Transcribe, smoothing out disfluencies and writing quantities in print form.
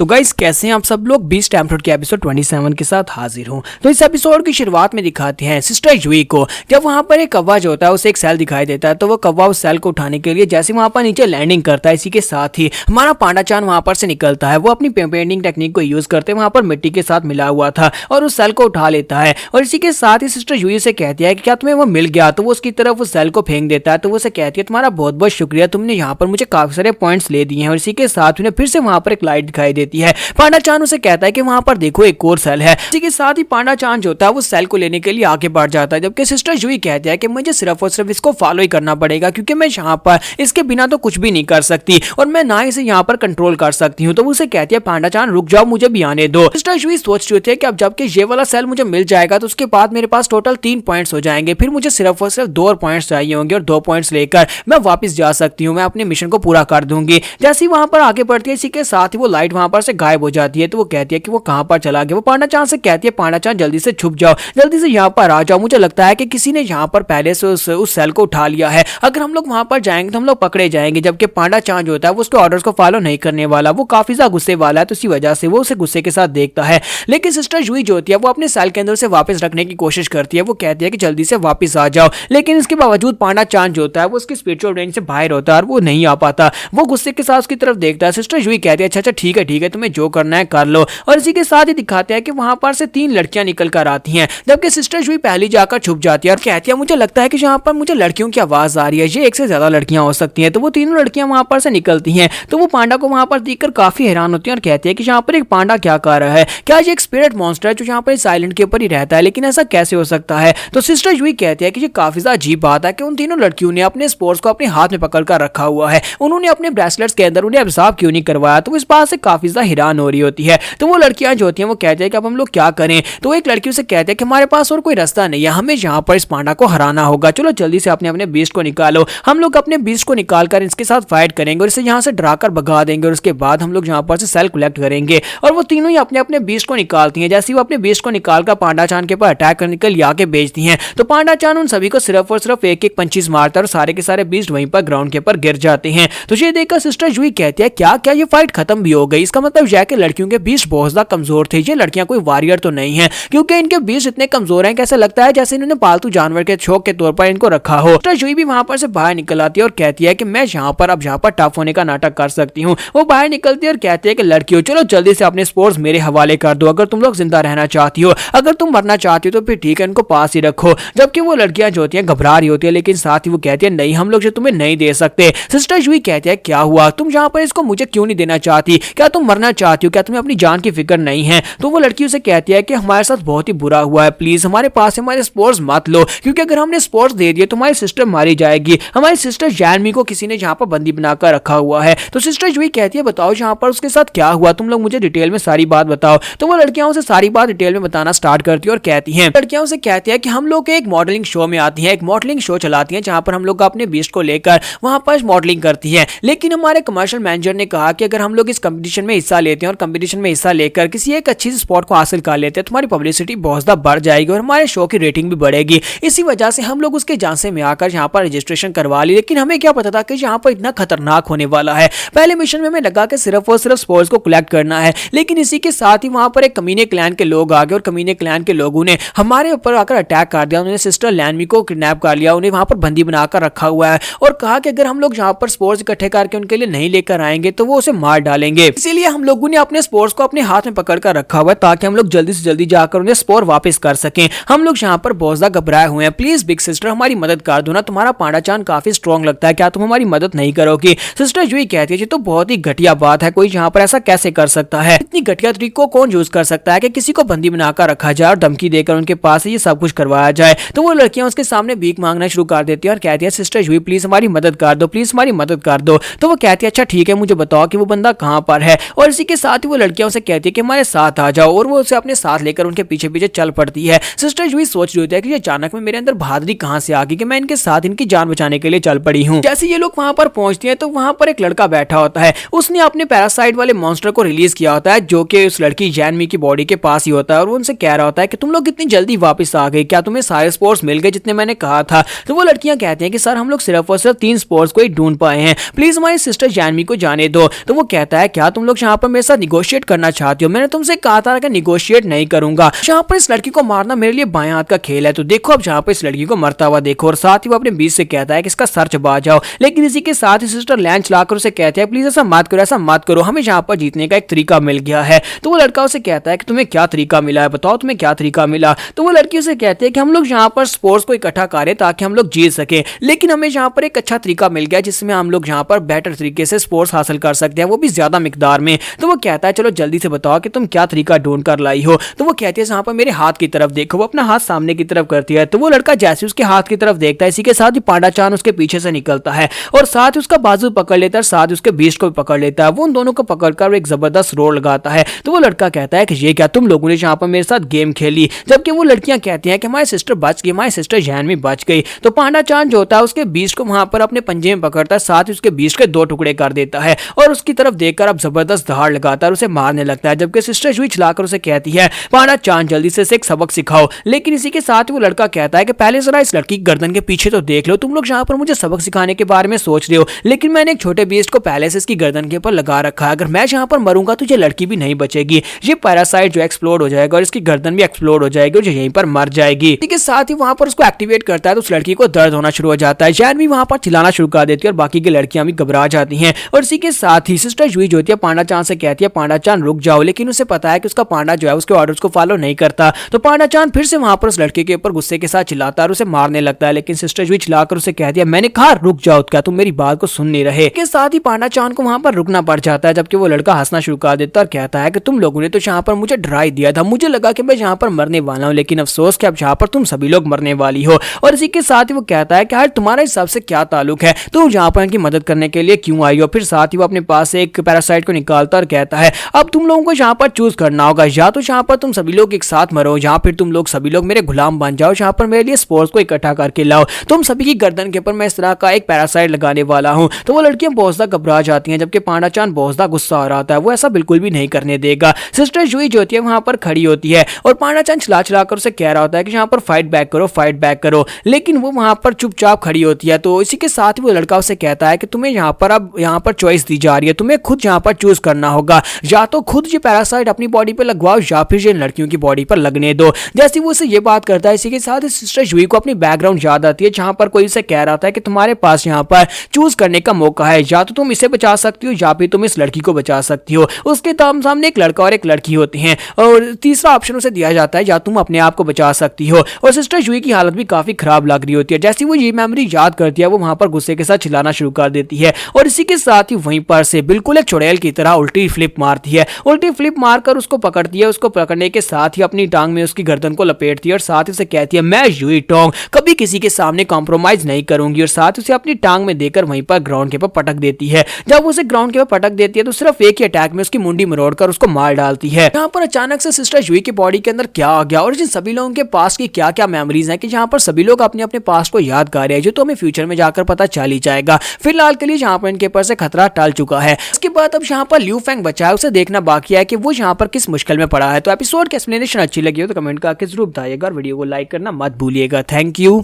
तो गाइस कैसे हैं आप सब लोग। बीस्ट एपिसोड के एपिसोड 27 के साथ हाजिर हूं। तो इस एपिसोड की शुरुआत में दिखाते हैं सिस्टर जुई को। जब वहां पर एक कौवा जो होता है उसे एक सेल दिखाई देता है, तो वो कौवा उस सेल को उठाने के लिए जैसे वहां पर नीचे लैंडिंग करता है, इसी के साथ ही हमारा पांडा चान वहां पर से निकलता है। वो अपनी पेंटिंग टेक्निक को यूज करते वहां पर मिट्टी के साथ मिला हुआ था और उस सेल को उठा लेता है। और इसी के साथ ही सिस्टर जुई से कहती है कि क्या तुम्हें वो मिल गया, तो वो उसकी तरफ उस सेल को फेंक देता है। तो वो उसे कहती है तुम्हारा बहुत बहुत शुक्रिया, तुमने यहाँ पर मुझे काफी सारे पॉइंट्स ले दिए हैं। और इसी के साथ उन्हें फिर से वहां पर एक लाइट दिखाई देती है। पांडा चान उसे कहता है कि वहां पर देखो एक और सेल है। इसी के साथ ही पांडा चान जो होता है वो सेल को लेने के लिए आगे बढ़ जाता है, जबकि सिस्टर जुई कहती है कि मुझे सिर्फ और सिर्फ इसको फॉलो ही करना पड़ेगा, क्योंकि मैं यहाँ पर इसके बिना तो कुछ भी नहीं कर सकती और मैं ना इसे यहाँ पर कंट्रोल कर सकती हूँ। तो उसे कहती है पांडा चान रुक जाओ, मुझे भी आने दो। सिस्टर जुई सोच रही थी कि अब जबकि ये वाला सेल मुझे मिल जाएगा तो उसके बाद मेरे पास टोटल 3 पॉइंट्स हो जाएंगे, फिर मुझे सिर्फ और सिर्फ 2 और पॉइंट्स चाहिए होंगे और 2 पॉइंट्स लेकर मैं वापस जा सकती हूँ, मैं अपने मिशन को पूरा कर दूंगी। जैसे ही वहां पर आगे बढ़ती है, इसी के साथ ही वो लाइट वहां पर से गायब हो जाती है। तो वो कहती है कि वो कहां पर चला गया। वो पांडा चान से कहती है पांडा चान जल्दी से छुप जाओ, जल्दी से यहाँ पर आ जाओ, मुझे लगता है कि किसी ने यहाँ पर पहले से उस सेल को उठा लिया है। अगर हम लोग वहां पर जाएंगे तो हम लोग पकड़े जाएंगे। जबकि पांडा चान जो होता है वो उसके ऑर्डर्स को फॉलो नहीं करने वाला, वो काफी ज्यादा गुस्से वाला है, तो इसी वजह से वो उसे गुस्से के साथ देखता है। लेकिन सिस्टर जुई जो होती है वो अपने सेल के अंदर से वापस रखने की कोशिश करती है। वो कहती है कि जल्दी से वापस आ जाओ, लेकिन इसके बावजूद पांडा चान जो होता है वो उसकी स्पिरिचुअल रेंज से बाहर होता है और वो नहीं आ पाता। वो गुस्से के साथ उसकी तरफ देखता है। सिस्टर जुई कहती है अच्छा ठीक है तुम्हें जो करना है कर लो। और इसी के साथ ही दिखाते हैं कि वहां पर से 3 लड़कियां निकल कर आती हैं, जबकि सिस्टर जुई पहली जाकर छुप जाती है और कहती है मुझे लगता है कि यहाँ पर मुझे लड़कियों की आवाज आ रही है, ये एक से ज्यादा लड़कियां हो सकती हैं। तो वो तीनों लड़कियां वहां पर से निकलती हैं। तो वो पांडा को वहां पर देखकर काफी हैरान होती है और कहती है कि यहाँ पर एक पांडा क्या कर रहा है, क्या ये एक स्पिरिट मॉन्स्टर है जो यहाँ पर साइलेंट के ऊपर ही रहता है, लेकिन ऐसा कैसे हो सकता है। तो सिस्टर जुई कहती है कि ये काफी ज्यादा अजीब बात है कि उन तीनों लड़कियों ने अपने स्पोर्ट्स को अपने हाथ में पकड़ कर रखा हुआ है, उन्होंने अपने ब्रेसलेट्स के अंदर उन्हें एब्जॉर्ब क्यों नहीं करवाया। तो इस बात से काफी ज्यादा हैरान हो रही होती है। तो वो लड़कियां जो होती हैं वो कहती है कि अब हम लोग क्या करें। तो एक लड़की से कहते हैं कि हमारे पास और कोई रास्ता नहीं है, हमें यहाँ पर इस पांडा को हराना होगा, चलो जल्दी से अपने बीस्ट को निकालो। हम लोग अपने बीस्ट को निकालकर इसके साथ फाइट करेंगे और इसे यहाँ से डराकर भगा देंगे और उसके बाद हम लोग यहाँ पर से सेल कलेक्ट करेंगे। और वो तीनों ही अपने अपने बीस्ट को निकालती हैं। जैसे वो अपने बीस्ट को निकालकर पांडा चान के ऊपर अटैक करने के लिए आके भेजती हैं, तो पांडा चान उन सभी को सिर्फ और सिर्फ एक पंचीज मारता है और सारे के सारे बीस्ट वहीं पर ग्राउंड के ऊपर गिर जाते हैं। तो ये देखकर सिस्टर जुई कहती है क्या क्या ये फाइट खत्म भी हो गई। इसका मतलब यह कि लड़कियों के बीस्ट बहुत ज्यादा कमजोर थे, ये लड़कियां कोई वॉरियर तो नहीं है, क्योंकि इनके बीस्ट इतने कमजोर हैं कैसा लगता है जैसे इन्होंने पालतू जानवर के शौक के तौर पर इनको रखा हो। सिस्टर जुई भी वहां पर से बाहर निकल आती है और कहती है कि मैं यहाँ पर टफ होने का नाटक कर सकती हूँ। वो बाहर निकलती है और कहती है कि लड़कियों चलो जल्दी से अपने स्पोर्ट्स मेरे हवाले कर दो, अगर तुम लोग जिंदा रहना चाहती हो, अगर तुम मरना चाहती हो तो फिर ठीक है इनको पास ही रखो। जबकि वो लड़कियां जो होती हैं घबरा रही होती है, लेकिन साथ ही वो कहती है नहीं हम लोग तुम्हें नहीं दे सकते। सिस्टर जुई कहती है क्या हुआ, तुम यहाँ पर इसको मुझे क्यों नहीं देना चाहती, क्या तुम मरना चाहती हो, क्या तुम्हें अपनी जान की फिक्र नहीं है। तो वो लड़की उसे कहती है कि हमारे साथ बहुत ही बुरा हुआ है, प्लीज हमारे पास हमारे स्पोर्ट्स मत लो, क्योंकि अगर हमने स्पोर्ट्स दे दिए तो हमारी सिस्टर मारी जाएगी। हमारी सिस्टर जैनमी को किसी ने यहाँ पर बंदी बनाकर रखा हुआ है। तो सिस्टर जुई कहती है बताओ यहाँ पर उसके साथ क्या हुआ, तुम लोग मुझे डिटेल में सारी बात बताओ। तो वो लड़कियां उसे सारी बात डिटेल में बताना स्टार्ट करती है और कहती हैं लड़कियां उसे कहती है कि हम लोग एक मॉडलिंग शो में आती हैं, एक मॉडलिंग शो चलाती हैं जहां पर हम लोग अपने बीस्ट को लेकर वहां पर मॉडलिंग करती है। लेकिन हमारे कमर्शियल मैनेजर ने कहा कि अगर हम लोग इस कंपटीशन में हिस्सा लेते हैं और कंपटीशन में हिस्सा लेकर किसी एक अच्छी स्पॉट को हासिल कर लेते हैं तो हमारी पब्लिसिटी बहुत ज्यादा बढ़ जाएगी और हमारे शो की रेटिंग भी बढ़ेगी। इसी वजह से हम लोग उसके झांसे में आकर यहाँ पर रजिस्ट्रेशन करवा ली, लेकिन हमें क्या पता था कि यहाँ पर इतना खतरनाक होने वाला है। पहले मिशन में हमें लगा कि सिर्फ और सिर्फ स्पोर्ट्स को कलेक्ट करना है, लेकिन इसी के साथ ही वहां पर एक कमीने क्लैन के लोग आ गए और कमीने क्लैन के लोगों ने हमारे ऊपर आकर अटैक कर दिया। उन्होंने सिस्टर लैनमी को किडनैप कर लिया, उन्हें वहां पर बंदी बनाकर रखा हुआ है और कहा कि अगर हम लोग यहाँ पर स्पोर्ट्स इकट्ठे करके उनके लिए नहीं लेकर आएंगे तो वो उसे मार डालेंगे। इसीलिए हम लोगों ने अपने स्पोर्ट्स को अपने हाथ में पकड़ कर रखा हुआ है ताकि हम लोग जल्दी से जल्दी जाकर उन्हें स्पोर्ट वापस कर सकें। हम लोग यहाँ पर बहुत ज्यादा घबराए हुए हैं, प्लीज बिग सिस्टर हमारी मदद कर दो ना, तुम्हारा पांडा चान काफी स्ट्रॉन्ग लगता है, क्या तुम हमारी मदद नहीं करोगी। सिस्टर जुई कहती है ये तो बहुत ही घटिया बात है, कोई यहाँ पर ऐसा कैसे कर सकता है, इतनी घटिया तरीके को कौन यूज कर सकता है कि किसी को बंदी बनाकर रखा जाए और धमकी देकर उनके पास ये सब कुछ करवाया जाए। तो वो लड़कियां उसके सामने भीख मांगना शुरू कर देती है और कहती है सिस्टर जुई प्लीज हमारी मदद कर दो, प्लीज हमारी मदद कर दो। तो वो कहती है अच्छा ठीक है मुझे बताओ कि वो बंदा कहाँ पर है। और इसी के साथ ही वो लड़कियां उसे कहती है कि हमारे साथ आ जाओ और वो उसे अपने साथ लेकर उनके पीछे पीछे चल पड़ती है। सिस्टर जुई सोच रही होती है कि अचानक में मेरे अंदर बहादुरी कहाँ से आ गई कि मैं इनके साथ इनकी जान बचाने के लिए चल पड़ी हूँ। जैसे ये लोग वहां पर पहुंचती है तो वहां पर एक लड़का बैठा होता है, उसने अपने पैरासाइट वाले मॉन्स्टर को रिलीज किया होता है जो कि उस लड़की जैनमी की बॉडी के पास ही होता है और वो उनसे कह रहा होता है कि तुम लोग कितनी जल्दी वापस आ गए, क्या तुम्हें सारे स्पोर्ट्स मिल गए जितने मैंने कहा था। तो वो लड़कियां कहती हैं कि सर हम लोग सिर्फ और सिर्फ 3 स्पोर्ट्स को ही ढूंढ पाए हैं, प्लीज हमारी सिस्टर जैनमी को जाने दो। तो वो कहता है क्या तुम लोग यहाँ यहाँ पर मेरे साथ निगोशिएट करना चाहती हो? मैंने तुमसे कहा था कि निगोशिएट नहीं करूंगा। यहाँ पर इस लड़की को मारना मेरे लिए बाएं हाथ का खेल है। तो देखो अब यहाँ पर इस लड़की को मरता हुआ देखो, और साथ ही वो अपने बीच से कहता है कि इसका सर चबा जाओ। लेकिन इसी के साथ ही सिस्टर लैंड चलाकर उसे कहते हैं प्लीज ऐसा मत करो, ऐसा मत करो, हमें यहाँ पर जीतने का एक तरीका मिल गया है। तो वो लड़का उसे कहता है कि तुम्हें क्या तरीका मिला है, बताओ तुम्हें क्या तरीका मिला। तो वो लड़की उसे कहती है कि हम लोग यहाँ पर स्पोर्ट्स को इकट्ठा करें ताकि हम लोग जीत सके, लेकिन हमें यहाँ पर एक अच्छा तरीका मिल गया जिसमें हम लोग यहाँ पर बेटर तरीके से स्पोर्ट्स हासिल कर सकते हैं, वो भी ज्यादा मिकदार में। तो वो कहता है चलो जल्दी से बताओ कि तुम क्या तरीका ढूंढ कर लाई हो। तो वो कहती है यहाँ पर मेरे हाथ की तरफ देखो। वो अपना हाथ सामने की तरफ करती है। तो वो लड़का जैसे उसके हाथ की तरफ देखता है, इसी के साथ ही पांडा चान उसके पीछे से निकलता है और साथ ही उसका बाजू पकड़ लेता है, साथ ही उसके बीच को भी पकड़ लेता है। वो उन दोनों को पकड़कर एक जबरदस्त रोड लगाता है। तो वो लड़का कहता है कि ये क्या तुम लोगों ने यहाँ पर मेरे साथ गेम खेली, जबकि वो लड़कियां कहती हैं कि हमारी सिस्टर बच गई, हमारी सिस्टर जैनवी बच गई। तो पांडा चांद जो होता है उसके बीच को वहां पर अपने पंजे में पकड़ता है, साथ ही उसके बीच के दो टुकड़े कर देता है और उसकी तरफ देखकर अब जबरदस्त दहाड़ लगाता है और उसे मारने लगता है। जबकि सिस्टर जुई चलाकर उसे कहती है पांडा चांद जल्दी से एक सबक सिखाओ। लेकिन इसी के साथ वो लड़का कहता है कि पहले जरा इस लड़की की गर्दन के पीछे तो देख लो, तुम लोग यहाँ पर मुझे सबक सिखाने के बारे में सोच रहे हो, लेकिन मैंने एक छोटे बीस्ट को पहले से इसकी गर्दन के ऊपर लगा रखा है। अगर मैं यहाँ पर मरूंगा तो ये लड़की भी नहीं बचेगी, ये पैरासाइट जो एक्सप्लोड हो जाएगा और इसकी गर्दन भी एक्सप्लोड हो जाएगी और यहीं पर मर जाएगी। ठीक है, साथ ही वहां पर उसको एक्टिवेट करता है तो उस लड़की को दर्द होना शुरू हो जाता है। जैन भी वहां पर चिल्लाना शुरू कर देती है और बाकी की लड़कियां भी घबरा जाती हैं। और इसी के साथ ही सिस्टर जुई जो होती है पांडा चांद से कहती है पांडा चांद रुक जाओ, लेकिन उसे पता है कि उसका पांडा जो है उसके ऑर्डर्स को फॉलो नहीं करता। तो पांडा चांद फिर से वहां पर उस लड़के के ऊपर गुस्से के साथ चिल्लाता है और उसे मारने लगता है। लेकिन सिस्टर जुई चिल्लाकर उसे कहती है मैंने कहा रुक जाओ, क्या तुम मेरी बात को सुन नहीं रहे। के साथ ही पांडा चांद को वहां पर रुकना पड़ जाता है, जबकि वो लड़का हंसना शुरू कर देता है और कहता है कि तुम लोगों ने तो यहाँ पर मुझे डरा दिया था, मुझे लगा कि मैं यहाँ पर मरने वाला हूँ, लेकिन अफसोस कि अब यहाँ पर तुम सभी लोग मरने वाली हो। और इसी के साथ ही वो कहता है कि यार तुम्हारा इस सबसे क्या ताल्लुक है, तुम यहाँ पर इनकी मदद करने के लिए क्यों आई हो। फिर साथ ही वो अपने पास से एक पैरासाइट को निकालता और कहता है अब तुम लोगों को यहाँ पर चूज करना होगा, या तो यहाँ पर तुम सभी लोग एक साथ मरो या फिर तुम लोग सभी लोग मेरे गुलाम बन जाओ, यहाँ पर मेरे लिए स्पोर्ट्स को इकट्ठा करके लाओ। तुम सभी की गर्दन के ऊपर मैं इस तरह का एक पैरासाइट लगाने वाला हूँ। तो वो लड़कियां बहुत ज्यादा घबरा जाती हैं, जबकि पांडा चांद बहुत ज्यादा गुस्सा आ रहा था, वो ऐसा बिल्कुल भी नहीं करने देगा। सिस्टर जुई जो होती है वहां पर खड़ी होती है और पांडा चांद चला चला कर उसे कह रहा होता है कि यहाँ पर फाइट बैक करो, फाइट बैक करो, लेकिन वो वहां पर चुपचाप खड़ी होती है। तो इसी के साथ ही वो लड़का उसे कहता है कि तुम्हें यहाँ पर अब यहाँ पर चॉइस दी जा रही है, तुम्हें खुद यहाँ पर चूज करना होगा, या तो खुद ये पैरासाइट अपनी बॉडी पे लगवाओ या फिर ये लड़कियों की बॉडी पर लगने दो। जैसे वो उसे ये बात करता है, इसी के साथ सिस्टर जुई को अपनी बैकग्राउंड याद आती है जहां पर कोई उसे कह रहा था कि तुम्हारे पास यहाँ पर चूज करने का मौका है, या तो तुम इसे बचा सकती हो या फिर तुम इस लड़की को बचा सकती हो। उसके सामने एक लड़का और एक लड़की होती हैं और तीसरा ऑप्शन उसे दिया जाता है या तुम अपने आप को बचा सकती हो। और सिस्टर जुई की हालत भी काफी खराब लग रही होती है। जैसे वो ये मेमोरी याद करती है वो वहां पर गुस्से के साथ चिल्लाना शुरू कर देती है और इसी के साथ ही वहीं पर से बिल्कुल एक चुड़ैल की तरह उल्टी फ्लिप मारती है। उल्टी फ्लिप मारकर उसको पकड़ती है, उसको पकड़ने के साथ ही अपनी टांग में उसकी गर्दन को लपेटती है और साथ ही उसे कहती है मैं जुई टोंग कभी किसी के सामने कॉम्प्रोमाइज नहीं करूंगी, और साथ उसे अपनी टांग में देकर वहीं पर ग्राउंड के ऊपर पटक देती है। जब उसे ग्राउंड के ऊपर पटक देती है तो सिर्फ एक ही अटैक में उसकी मुंडी मरोड़कर उसको मार डालती है। यहाँ पर अचानक से सिस्टर जुई की बॉडी के अंदर क्या आ गया और जिन सभी लोगों के पास की क्या क्या मेमोरीज हैं कि यहाँ पर सभी लोग अपने अपने पास्ट को याद कर रहे हैं, जो तो हमें फ्यूचर में जाकर पता चल ही जाएगा। फिलहाल के लिए यहाँ पर इनके ऊपर से खतरा टल चुका है। इसके बाद अब यहाँ पर ल्यू फेंग बचा है, उसे देखना बाकी है कि वो यहाँ पर किस मुश्किल में पड़ा है। तो एपिसोड की एक्सप्लेनेशन अच्छी लगी हो तो कमेंट करके जरूर बताइएगा और वीडियो को लाइक करना मत भूलिएगा। Thank you.